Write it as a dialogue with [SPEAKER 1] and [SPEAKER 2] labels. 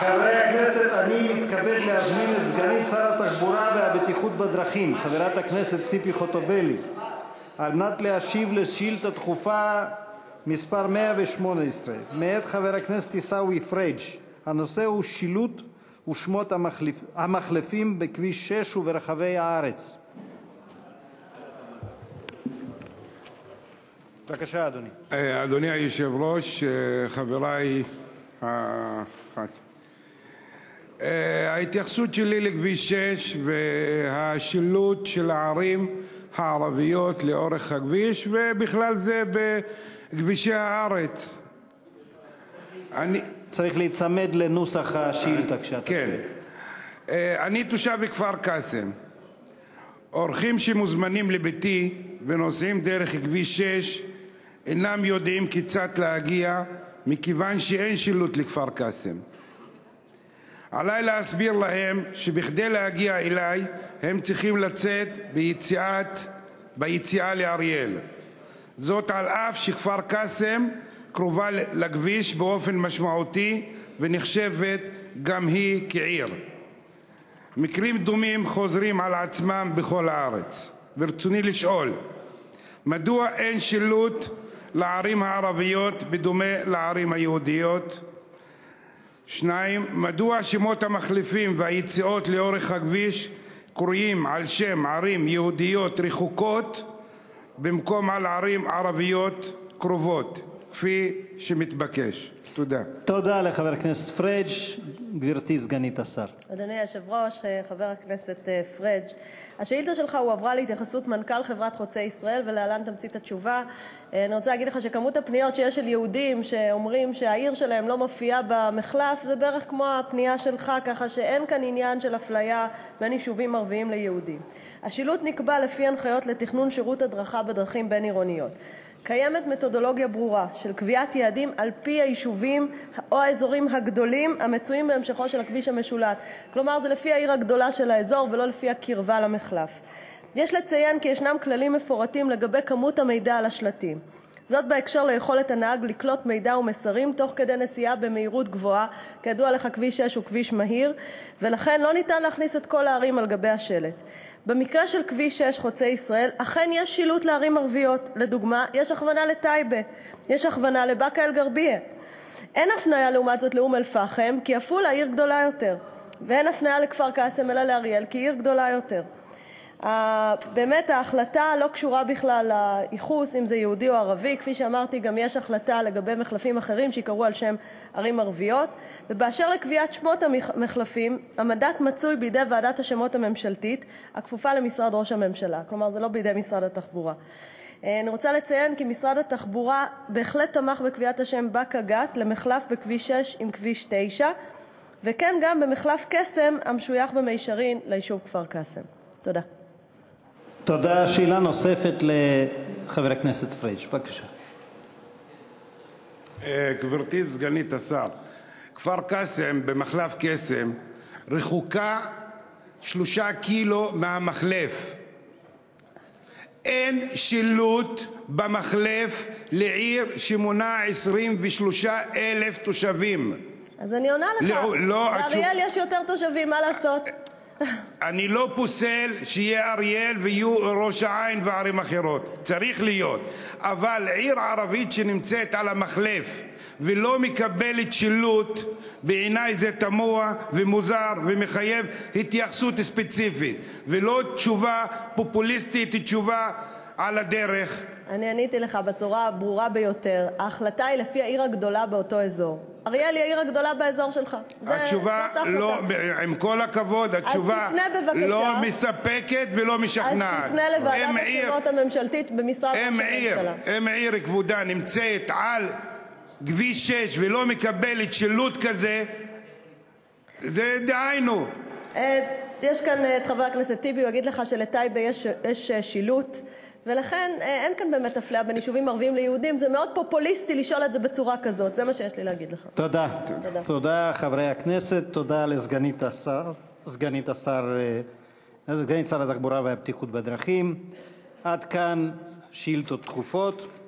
[SPEAKER 1] חברי הכנסת, אני מתכבד להזמין את סגנית שר התחבורה והבטיחות בדרכים, חברת הכנסת ציפי חוטובלי, על מנת להשיב לשאילתה דחופה מס' 118 מאת חבר הכנסת עיסאווי פריג'. הנושא הוא שילוט ושמות המחלפים בכביש 6 וברחבי הארץ. בבקשה, אדוני.
[SPEAKER 2] אדוני היושב-ראש, חברי, ההתייחסות שלי לכביש 6 והשילוט של הערים הערביות לאורך הכביש, ובכלל זה בכבישי הארץ.
[SPEAKER 1] צריך להיצמד לנוסח השאילתה כשאתה
[SPEAKER 2] כן. אני תושב כפר-קאסם. אורחים שמוזמנים לביתי ונוסעים דרך כביש 6 אינם יודעים כיצד להגיע, מכיוון שאין שילוט לכפר-קאסם. עלי להסביר להם שבכדי להגיע אליי הם צריכים לצאת ביציאה לאריאל. זאת על אף שכפר-קאסם קרובה לכביש באופן משמעותי ונחשבת גם היא כעיר. מקרים דומים חוזרים על עצמם בכל הארץ. ברצוני לשאול, מדוע אין שילוט לערים הערביות בדומה לערים היהודיות? 2. מדוע שמות המחלפים והיציאות לאורך הכביש קרויים על שם ערים יהודיות רחוקות במקום על ערים ערביות קרובות, כפי שמתבקש? תודה.
[SPEAKER 1] תודה לחבר הכנסת פריג'. גברתי סגנית השר.
[SPEAKER 3] אדוני היושב-ראש, חבר הכנסת פריג', השאילתה שלך הועברה להתייחסות מנכ"ל חברת חוצה ישראל, ולהלן תמצית התשובה. אני רוצה להגיד לך שכמות הפניות שיש של יהודים שאומרים שהעיר שלהם לא מופיעה במחלף, זה בערך כמו הפנייה שלך, ככה שאין כאן עניין של אפליה בין יישובים ערביים ליהודים. השילוט נקבע לפי הנחיות לתכנון שירות הדרכה בדרכים בין עירוניות. קיימת מתודולוגיה ברורה של קביעת יעדים על פי היישובים או האזורים הגדולים המצויים בהמשכו של הכביש המשולט. כלומר, זה לפי העיר הגדולה של האזור ולא לפי הקרבה למחלף. יש לציין כי ישנם כללים מפורטים לגבי כמות המידע על השלטים. זאת בהקשר ליכולת הנהג לקלוט מידע ומסרים תוך כדי נסיעה במהירות גבוהה. כידוע לך, כביש 6 הוא כביש מהיר, ולכן לא ניתן להכניס את כל הערים על גבי השלט. במקרה של כביש 6 חוצה ישראל, אכן יש שילוט לערים ערביות. לדוגמה, יש הכוונה לטייבה, יש הכוונה לבאקה אל-גרבייה. אין הפניה לעומת זאת לאום אל-פחם, כי עפולה עיר גדולה יותר. ואין הפניה לכפר קאסם אלא לאריאל, כי עיר גדולה יותר. באמת ההחלטה לא קשורה בכלל לאיחוס, אם זה יהודי או ערבי. כפי שאמרתי, גם יש החלטה לגבי מחלפים אחרים שיקראו על שם ערים ערביות. ובאשר לקביעת שמות המחלפים, המנדט מצוי בידי ועדת השמות הממשלתית, הכפופה למשרד ראש הממשלה. כלומר, זה לא בידי משרד התחבורה. אני רוצה לציין כי משרד התחבורה בהחלט תמך בקביעת השם באקה-גת למחלף בכביש 6 עם כביש 9, וכן גם במחלף קסם המשוייך במישרין ליישוב כפר-קאסם. תודה.
[SPEAKER 1] תודה. שאלה נוספת לחבר הכנסת פריג', בבקשה.
[SPEAKER 2] גברתי סגנית השר, כפר-קאסם במחלף קסם רחוקה 3 קילו מהמחלף. אין שילוט במחלף לעיר שמונה 23,000 תושבים.
[SPEAKER 3] אז אני עונה לך, באריאל יש יותר תושבים, מה לעשות?
[SPEAKER 2] אני לא פוסל שיהיה אריאל ויהיו ראש העין וערים אחרות, צריך להיות, אבל עיר ערבית שנמצאת על המחלף ולא מקבלת שילוט, בעיניי זה תמוה ומוזר ומחייב התייחסות ספציפית, ולא תשובה פופוליסטית, תשובה על הדרך.
[SPEAKER 3] אני עניתי לך בצורה הברורה ביותר. ההחלטה היא לפי העיר הגדולה באותו אזור. אריאל היא העיר הגדולה באזור שלך.
[SPEAKER 2] התשובה לא, עם כל הכבוד, התשובה לא מספקת ולא משכנעת.
[SPEAKER 3] אז תפנה לוועדת השמות הממשלתית במשרד ראש הממשלה.
[SPEAKER 2] אם עיר כבודה נמצאת על כביש 6 ולא מקבלת שילוט כזה, זה דהיינו.
[SPEAKER 3] יש כאן את חבר הכנסת טיבי, הוא יגיד לך שלטייבה יש שילוט, ולכן אין כאן באמת אפליה בין יישובים ערביים ליהודים. זה מאוד פופוליסטי לשאול את זה בצורה כזאת. זה מה שיש לי להגיד לך.
[SPEAKER 1] תודה. תודה חברי הכנסת. תודה לסגנית שר התחבורה והבטיחות בדרכים. עד כאן שאילתות דחופות.